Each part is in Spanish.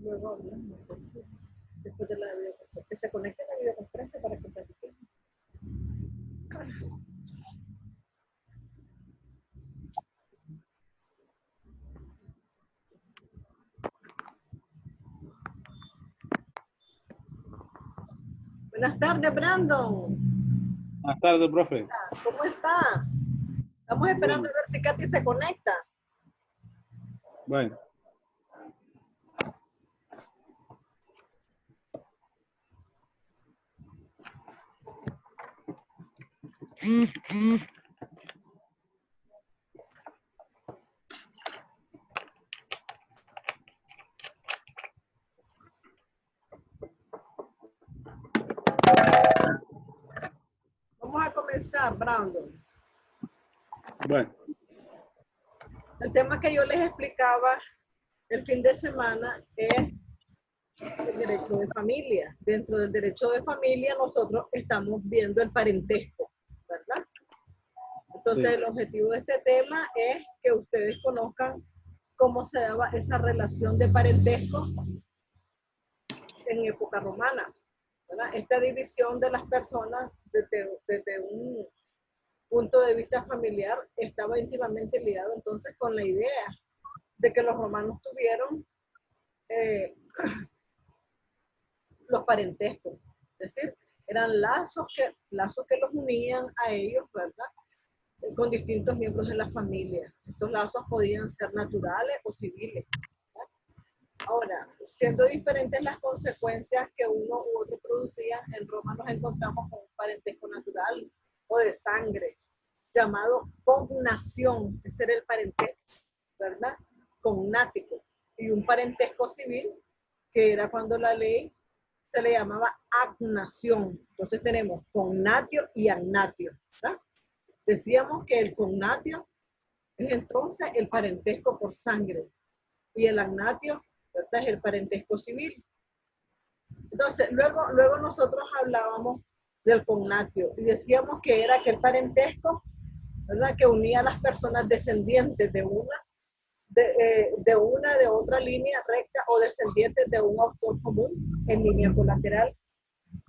luego hablamos, pues, sí, después de la videoconferencia, que se conecte a la videoconferencia para que platiquemos. Buenas tardes, Brandon. Buenas tardes, profe. ¿Cómo está? Estamos esperando a ver si Katy se conecta. Bueno. Vamos a comenzar, Brandon. Bueno. El tema que yo les explicaba el fin de semana es el derecho de familia. Dentro del derecho de familia nosotros estamos viendo el parentesco, ¿verdad? Entonces, el objetivo de este tema es que ustedes conozcan cómo se daba esa relación de parentesco en época romana, ¿verdad? Esta división de las personas desde un punto de vista familiar estaba íntimamente ligado entonces con la idea de que los romanos tuvieron los parentescos, es decir, eran lazos que los unían a ellos, ¿verdad? Con distintos miembros de la familia. Estos lazos podían ser naturales o civiles, ¿verdad? Ahora, siendo diferentes las consecuencias que uno u otro producía, en Roma nos encontramos con un parentesco natural o de sangre, llamado cognación, ese era el parentesco, ¿verdad? Cognático. Y un parentesco civil, que era cuando la ley se le llamaba agnación. Entonces tenemos cognatio y agnatio, ¿verdad? Decíamos que el cognatio es entonces el parentesco por sangre y el agnatio, ¿verdad?, es el parentesco civil. Entonces, luego nosotros hablábamos del cognatio y decíamos que era aquel parentesco, ¿verdad?, que unía a las personas descendientes de otra línea recta o descendientes de un autor común en línea colateral,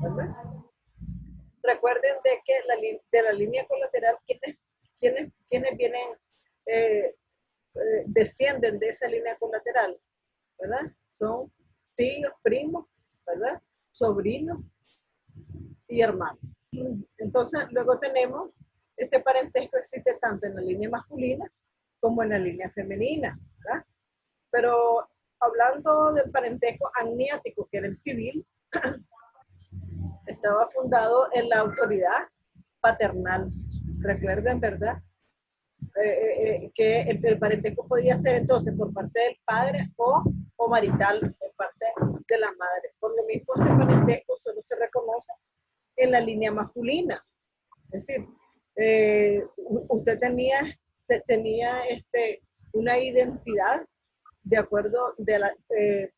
¿verdad? Recuerden de que de la línea colateral, ¿quiénes vienen, descienden de esa línea colateral? ¿Verdad? Son tíos, primos, ¿verdad? Sobrinos y hermanos. Entonces, luego tenemos, este parentesco existe tanto en la línea masculina como en la línea femenina, ¿verdad? Pero hablando del parentesco agniático, que era el civil, estaba fundado en la autoridad paternal. Recuerden, ¿verdad? Que el parentesco podía ser entonces por parte del padre o marital por parte de la madre. Por lo mismo, este parentesco solo se reconoce en la línea masculina. Es decir, usted tenía una identidad de acuerdo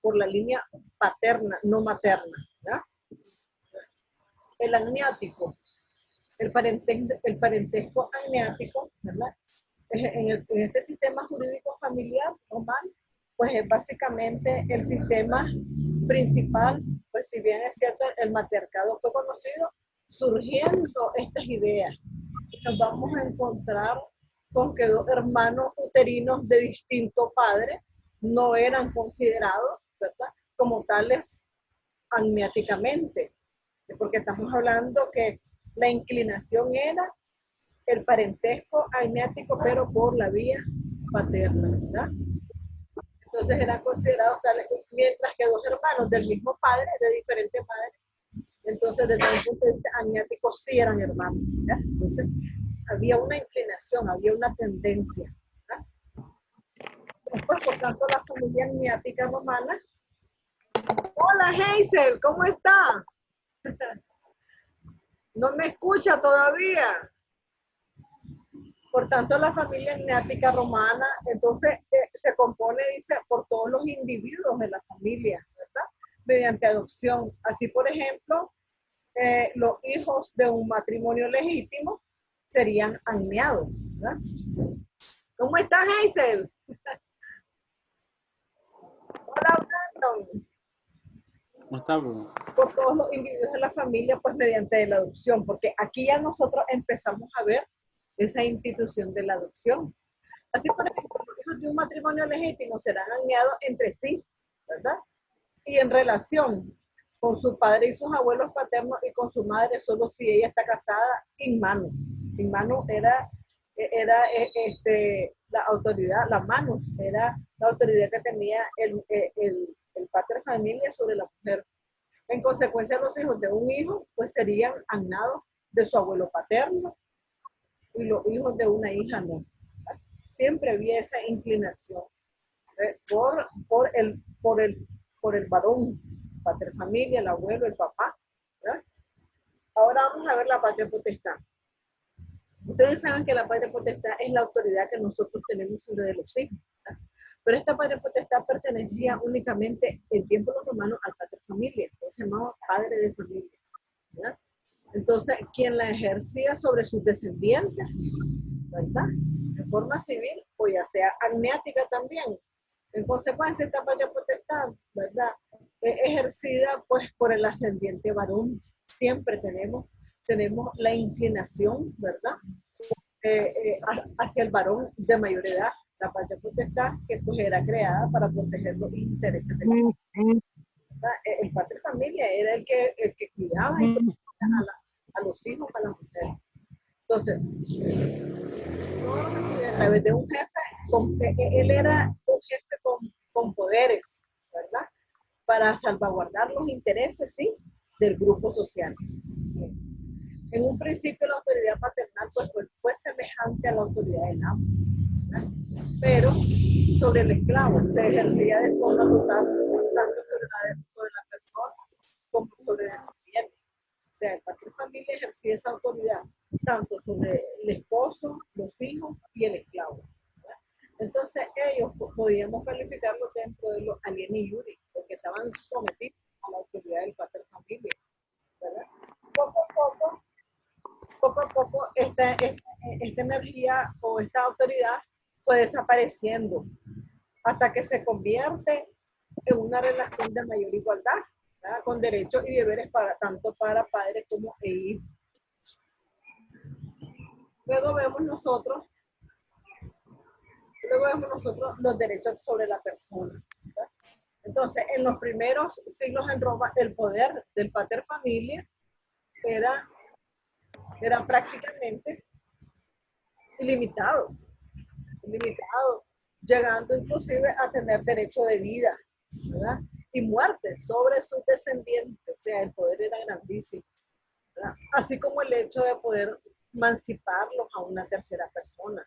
por la línea paterna, no materna, ¿verdad? El agniático, el parentesco agniático, ¿verdad? En este sistema jurídico familiar romano, pues es básicamente el sistema principal, pues si bien es cierto, el matriarcado fue conocido, surgiendo estas ideas, nos vamos a encontrar con que dos hermanos uterinos de distinto padre no eran considerados, ¿verdad?, como tales agniáticamente, porque estamos hablando que la inclinación era el parentesco agniático, pero por la vía paterna, ¿verdad? Entonces eran considerados tales, mientras que dos hermanos del mismo padre, de diferentes padres, entonces desde un punto de vista agniático sí eran hermanos, ¿verdad? Entonces había una inclinación, había una tendencia, ¿verdad? Después, por tanto, la familia agniática romana. Hola, Hazel, ¿cómo está? No me escucha todavía. Por tanto, la familia agniática romana, entonces, se compone, dice, por todos los individuos de la familia, ¿verdad? Mediante adopción. Así, por ejemplo, los hijos de un matrimonio legítimo serían agniados, ¿verdad? ¿Cómo estás, Hazel? Hola, Brandon. ¿Cómo está, profe? Por todos los individuos de la familia, pues mediante la adopción, porque aquí ya nosotros empezamos a ver esa institución de la adopción. Así, por ejemplo, los hijos de un matrimonio legítimo serán añados entre sí, ¿verdad? Y en relación con su padre y sus abuelos paternos y con su madre, solo si ella está casada, in mano. In mano era la autoridad, la manus, era la autoridad que tenía el pater familia sobre la mujer. En consecuencia, los hijos de un hijo, pues serían agnados de su abuelo paterno y los hijos de una hija no. Siempre había esa inclinación por el varón, pater familia, el abuelo, el papá. ¿Verdad? Ahora vamos a ver la patria potestad. Ustedes saben que la patria potestad es la autoridad que nosotros tenemos sobre los hijos. ¿Verdad? Pero esta patria potestad pertenecía únicamente en tiempo de los romanos al pater familia, se llamaba padre de familia. ¿Verdad? Entonces, quien la ejercía sobre sus descendientes, ¿verdad? De forma civil o ya sea agnática también. En consecuencia, esta patria potestad, ¿verdad? Es ejercida pues por el ascendiente varón. Siempre tenemos la inclinación, ¿verdad? Hacia el varón de mayor edad. La patria potestad que pues era creada para proteger los intereses de la familia. El padre de familia era el que cuidaba y protegía a los hijos, a las mujeres. Entonces, a través de un jefe, él era un jefe con poderes, ¿verdad? Para salvaguardar los intereses, sí, del grupo social. En un principio la autoridad paternal pues, fue semejante a la autoridad del amo, ¿verdad? Pero sobre el esclavo se ejercía de forma total, tanto sobre la persona como sobre su bienes. O sea, el padre de familia ejercía esa autoridad tanto sobre el esposo, los hijos y el esclavo. ¿Verdad? Entonces ellos podíamos calificarlos dentro de los alieni iuri, porque estaban sometidos a la autoridad del padre de familia. ¿Verdad? Poco a poco esta energía o esta autoridad fue desapareciendo hasta que se convierte en una relación de mayor igualdad, ¿verdad? Con derechos y deberes tanto para padres como hijos. Luego vemos nosotros los derechos sobre la persona, ¿verdad? Entonces, en los primeros siglos en Roma, el poder del pater familia era prácticamente ilimitado, llegando inclusive a tener derecho de vida, ¿verdad? Y muerte sobre sus descendientes, o sea, el poder era grandísimo, ¿verdad? Así como el hecho de poder emanciparlos a una tercera persona.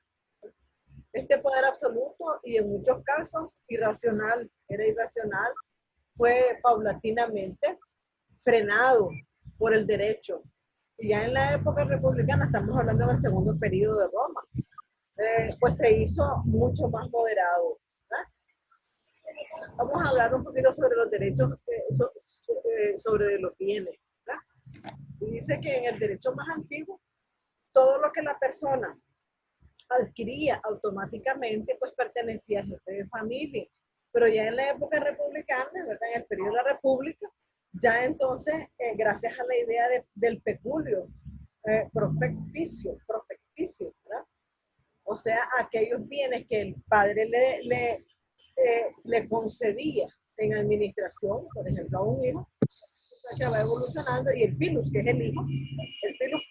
Este poder absoluto y en muchos casos irracional, fue paulatinamente frenado por el derecho. Y ya en la época republicana, estamos hablando del segundo periodo de Roma, pues se hizo mucho más moderado. ¿Verdad? Vamos a hablar un poquito sobre los derechos, sobre los bienes. ¿Verdad? Y dice que en el derecho más antiguo, todo lo que la persona adquiría automáticamente, pues pertenecía al jefe de familia. Pero ya en la época republicana, ¿verdad? En el periodo de la república, ya entonces, gracias a la idea del peculio, profecticio, ¿verdad? O sea, aquellos bienes que el padre le concedía en administración, por ejemplo, a un hijo, se va evolucionando y el filus, que es el hijo, el filus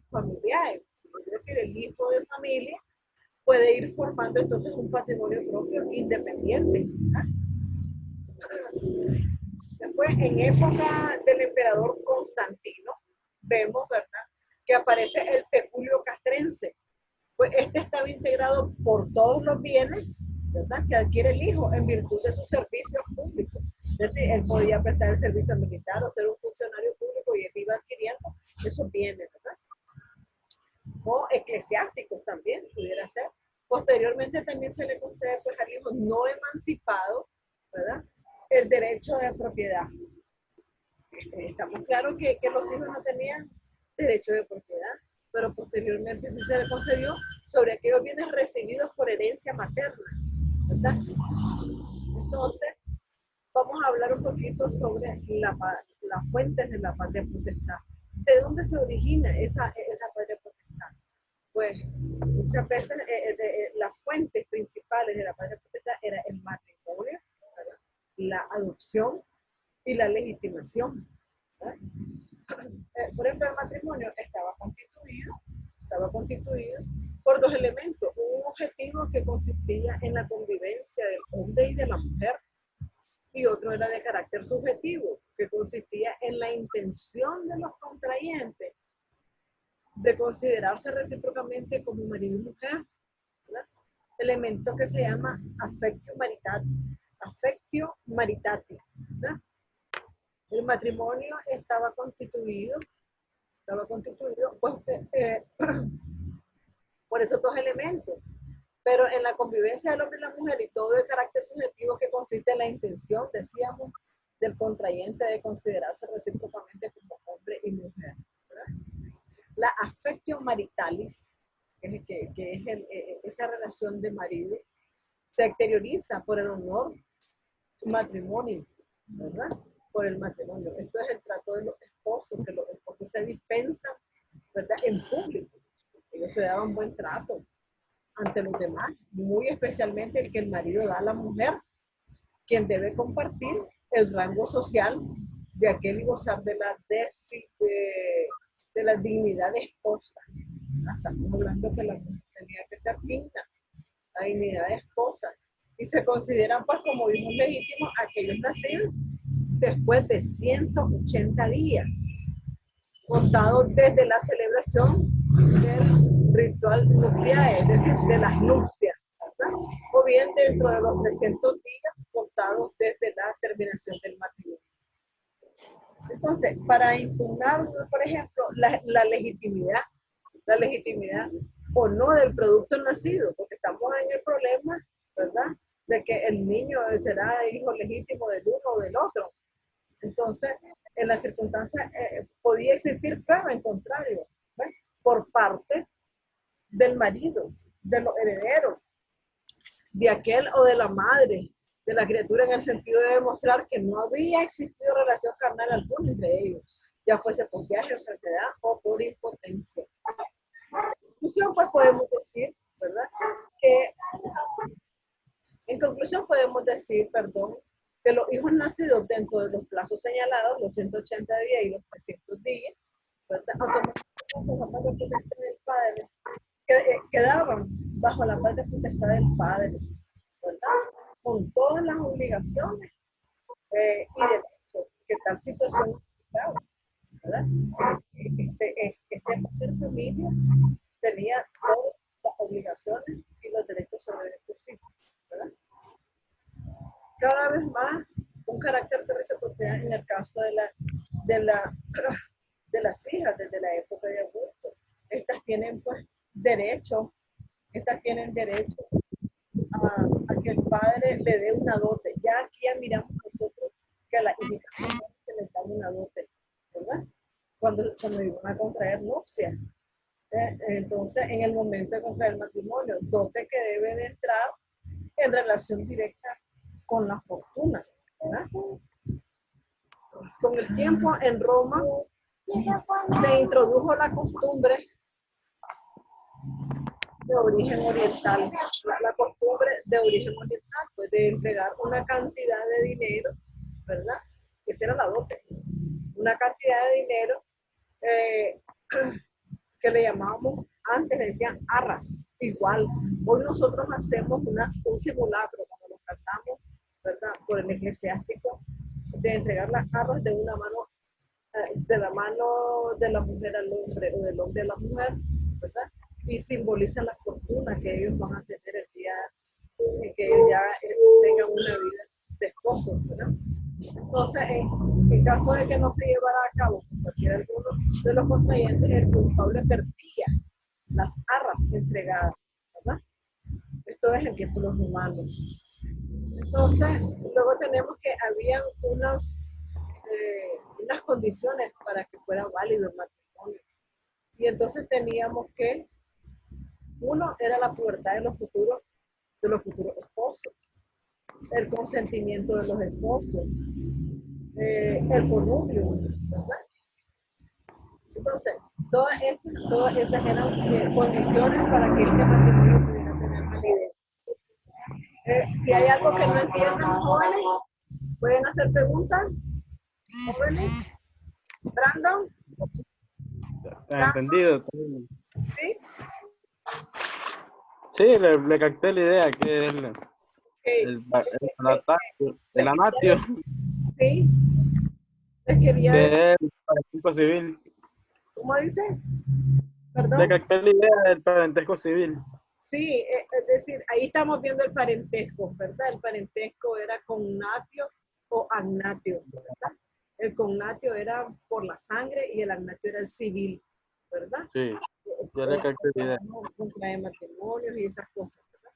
familiar, es decir, el hijo de familia, puede ir formando entonces un patrimonio propio independiente. ¿Verdad? Después, en época del emperador Constantino, vemos, ¿verdad?, que aparece el peculio castrense. Pues este estaba integrado por todos los bienes, ¿verdad?, que adquiere el hijo en virtud de sus servicios públicos. Es decir, él podía prestar el servicio militar o ser un funcionario público y él iba adquiriendo esos bienes, ¿verdad? O eclesiásticos también pudiera ser. Posteriormente también se le concede pues al hijo no emancipado, ¿verdad?, el derecho de propiedad. Estamos claros que los hijos no tenían derecho de propiedad, pero posteriormente sí se le concedió sobre aquellos bienes recibidos por herencia materna, ¿verdad? Entonces, vamos a hablar un poquito sobre las fuentes de la patria potestad. ¿De dónde se origina esa patria potestad? Pues muchas veces las fuentes principales de la patria potestad era el matrimonio, ¿verdad? La adopción y la legitimación, ¿verdad? Por ejemplo, el matrimonio estaba constituido por dos elementos: un objetivo que consistía en la convivencia del hombre y de la mujer, y otro era de carácter subjetivo, que consistía en la intención de los contrayentes de considerarse recíprocamente como marido y mujer, ¿verdad? Elemento que se llama affectio maritati, ¿verdad? El matrimonio estaba constituido pues, por esos dos elementos, pero en la convivencia del hombre y la mujer y todo de carácter subjetivo que consiste en la intención, decíamos, del contrayente de considerarse recíprocamente como hombre y mujer, ¿verdad? La affectio maritalis, que es esa relación de marido, se exterioriza por el honor matrimonio, ¿verdad? Por el matrimonio. Esto es el trato de los esposos, que los esposos se dispensan, ¿verdad? En público. Ellos se daban buen trato ante los demás, muy especialmente el que el marido da a la mujer, quien debe compartir el rango social de aquel y gozar de la dignidad de esposa. Estamos hablando que la mujer tenía que ser digna, la dignidad de esposa, y se consideran pues como hijos legítimos aquellos nacidos después de 180 días, contados desde la celebración del ritual nupcial, es decir, de las nupcias, ¿verdad? O bien dentro de los 300 días contados desde la terminación del matrimonio. Entonces, para impugnar, por ejemplo, la legitimidad o no del producto nacido, porque estamos en el problema, ¿verdad?, de que el niño será hijo legítimo del uno o del otro. Entonces, en las circunstancias podía existir prueba en contrario, ¿ves?, por parte del marido, de los herederos, de aquel o de la madre de la criatura, en el sentido de demostrar que no había existido relación carnal alguna entre ellos, ya fuese por viaje, enfermedad o por impotencia. Pues podemos decir, ¿verdad?, que en conclusión podemos decir, que los hijos nacidos dentro de los plazos señalados, los 180 días y los 300 días, ¿verdad?, automáticamente la patria potestad del padre, quedaban bajo la patria potestad del padre, ¿verdad?, con todas las obligaciones y derechos que tal situación implicaba, ¿verdad? Este padre de familia tenía todas las obligaciones y los derechos sobre estos hijos, ¿verdad? Cada vez más un carácter que se procede en el caso de las hijas desde la época de Augusto. Estas tienen pues derecho a que el padre le dé una dote. Ya aquí ya miramos nosotros que a las hijas se les da una dote, ¿verdad? Cuando iban a contraer nupcias. Entonces, en el momento de contraer matrimonio, dote que debe de entrar en relación directa con la fortuna, ¿verdad? Con el tiempo en Roma se introdujo la costumbre de origen oriental, la costumbre de origen oriental, pues de entregar una cantidad de dinero, ¿verdad? Esa era la dote, una cantidad de dinero que le llamábamos, antes le decían arras, igual. Hoy nosotros hacemos un simulacro cuando nos casamos, ¿verdad?, por el eclesiástico, de entregar las arras de una mano, de la mano de la mujer al hombre o del hombre a la mujer, ¿verdad? Y simboliza la fortuna que ellos van a tener el día en que ellos ya tengan una vida de esposo, ¿verdad? Entonces, en caso de que no se llevara a cabo por cualquiera de los contrayentes, el culpable perdía las arras entregadas, ¿verdad? Esto es en tiempos de los humanos. Entonces, luego tenemos que habían unas condiciones para que fuera válido el matrimonio. Y entonces teníamos que Uno era la pubertad de los futuros esposos, el consentimiento de los esposos, el connubio, ¿verdad? Entonces, todas esas eran condiciones para que este matrimonio pudiera tener validez. Si hay algo que no entiendan, jóvenes, pueden hacer preguntas. Jóvenes, Brandon, ¿Has entendido? ¿sí? Sí, le capté la idea que es el anatio, Sí, les quería decir, que es el parentesco civil. ¿cómo dice? Le Perdón. capté la idea del parentesco civil. Sí, es decir, ahí estamos viendo el parentesco, ¿verdad? El parentesco era cognatio o agnatio, ¿verdad? El cognatio era por la sangre y el agnatio era el civil, ¿verdad? Sí, yo le capté la idea. Contrae matrimonios y esas cosas, ¿verdad?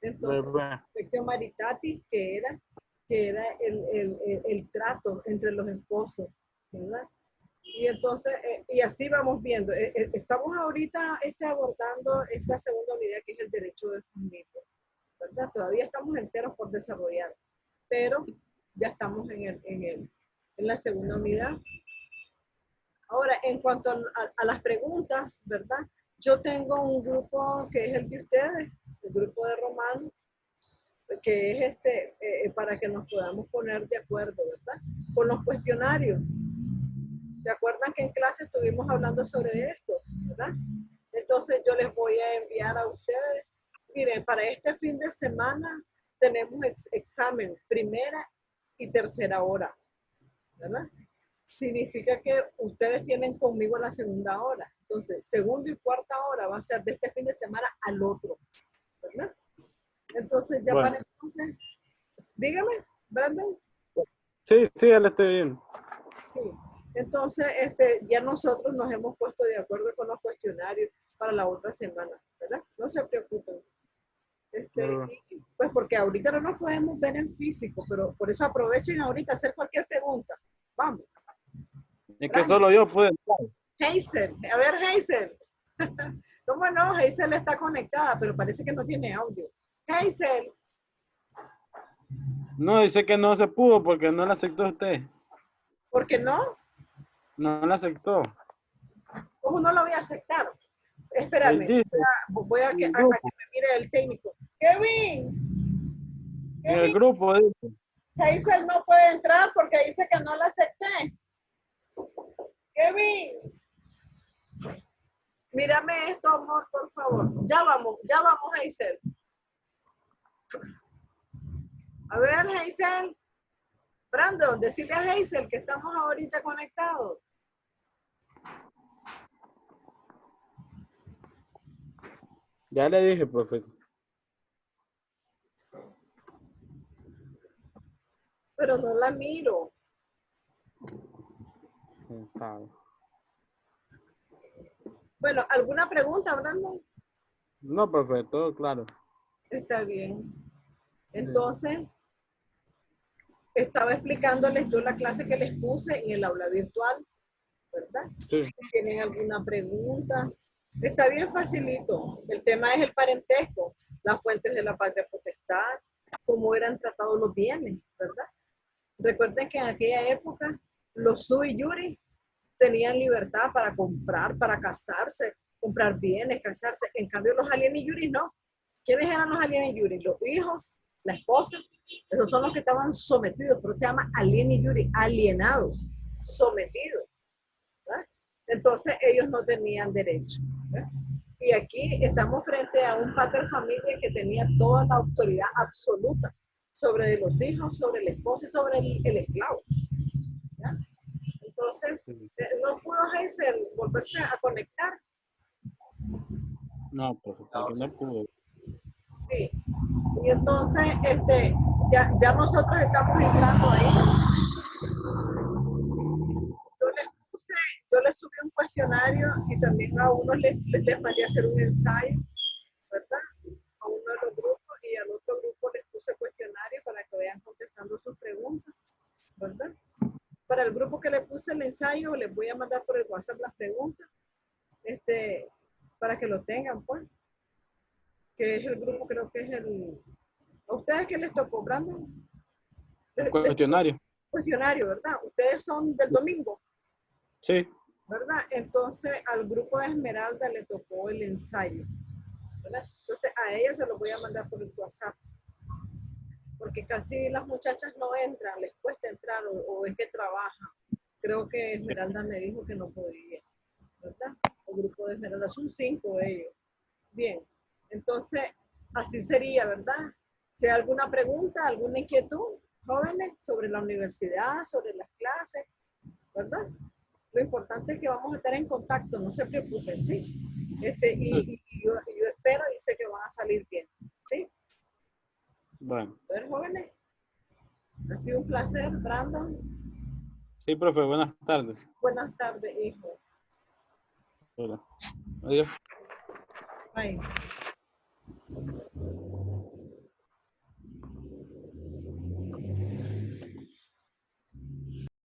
Entonces, Bueno, vectio maritatis, que era el trato entre los esposos, ¿verdad? Y entonces, y así vamos viendo. Estamos ahorita abordando esta segunda unidad que es el derecho de familia, ¿verdad? Todavía estamos enteros por desarrollar, pero ya estamos en la segunda unidad. Ahora, en cuanto a las preguntas, ¿verdad? Yo tengo un grupo que es el de ustedes, el grupo de Román, que es para que nos podamos poner de acuerdo, ¿verdad? Con los cuestionarios. ¿Se acuerdan que en clase estuvimos hablando sobre esto, verdad? Entonces yo les voy a enviar a ustedes. Miren, para este fin de semana tenemos examen primera y tercera hora, ¿verdad? Significa que ustedes tienen conmigo la segunda hora. Entonces, segunda y cuarta hora va a ser de este fin de semana al otro, ¿verdad? Entonces, ya bueno. para entonces, dígame, Brandon. Sí, ya le estoy viendo. Sí. Entonces, ya nosotros nos hemos puesto de acuerdo con los cuestionarios para la otra semana, ¿verdad? No se preocupen. Pues porque ahorita no nos podemos ver en físico, pero por eso aprovechen ahorita a hacer cualquier pregunta. Vamos. Es que solo yo puedo entrar. Hazel, a ver, Hazel. ¿Cómo no? Hazel está conectada, pero parece que no tiene audio. Hazel, No, dice que no se pudo porque no la aceptó usted. ¿por qué no? No la aceptó. ¿Cómo no lo voy a aceptar? Él Espérame, dice voy a en que el grupo. me mire el técnico. Kevin, En el Kevin, grupo dice. Hazel no puede entrar porque dice que no la acepté. Kevin, mírame esto, amor, por favor. Ya vamos, Hazel. A ver, Hazel. Brandon, decirle a Hazel que estamos ahorita conectados. Ya le dije, profe. Pero no la miro. Bueno, ¿alguna pregunta, Brandon? No, profe, todo claro. Está bien. Entonces, estaba explicándoles yo la clase que les puse en el aula virtual, ¿verdad? Sí. Si tienen alguna pregunta, está bien facilito. El tema es el parentesco, las fuentes de la patria potestad, cómo eran tratados los bienes, ¿verdad? Recuerden que en aquella época los sui iuris tenían libertad para comprar, para casarse, comprar bienes, casarse. En cambio, los alieni iuris no. ¿Quiénes eran los alieni iuris? Los hijos, la esposa. Esos son los que estaban sometidos, pero se llama alieni iuris, alienados, sometidos. ¿verdad? Entonces, ellos no tenían derecho. ¿verdad? Y aquí estamos frente a un pater familia que tenía toda la autoridad absoluta sobre los hijos, sobre el esposo y sobre el esclavo. ¿verdad? Entonces, no pudo Hazel volverse a conectar. No, profe, porque no pudo. Sí. Y entonces, ya nosotros estamos entrando ahí. Yo les subí un cuestionario y también a unos les mandé a hacer un ensayo, ¿verdad? A uno de los grupos y al otro grupo les puse cuestionario para que vayan contestando sus preguntas, ¿verdad? Para el grupo que le puse el ensayo, les voy a mandar por el WhatsApp las preguntas, para que lo tengan, pues. que es el grupo, creo que es el... ¿A ustedes qué les tocó, Brandon? El cuestionario. Cuestionario, ¿verdad? Ustedes son del domingo, Sí. ¿verdad? Entonces al grupo de Esmeralda le tocó el ensayo, ¿verdad? Entonces a ella se lo voy a mandar por el WhatsApp, porque casi las muchachas no entran, les cuesta entrar o es que trabajan. Creo que Esmeralda me dijo que no podía, ¿verdad? El grupo de Esmeralda son 5 ellos. Bien, entonces así sería, ¿verdad? Si hay alguna pregunta, alguna inquietud, jóvenes, sobre la universidad, sobre las clases, ¿verdad? Lo importante es que vamos a estar en contacto, no se preocupen, ¿sí? Yo espero y sé que van a salir bien, ¿sí? Bueno. A ver, jóvenes, ha sido un placer, Brandon. Sí, profe, buenas tardes. Buenas tardes, hijo. Hola. Adiós. Bye.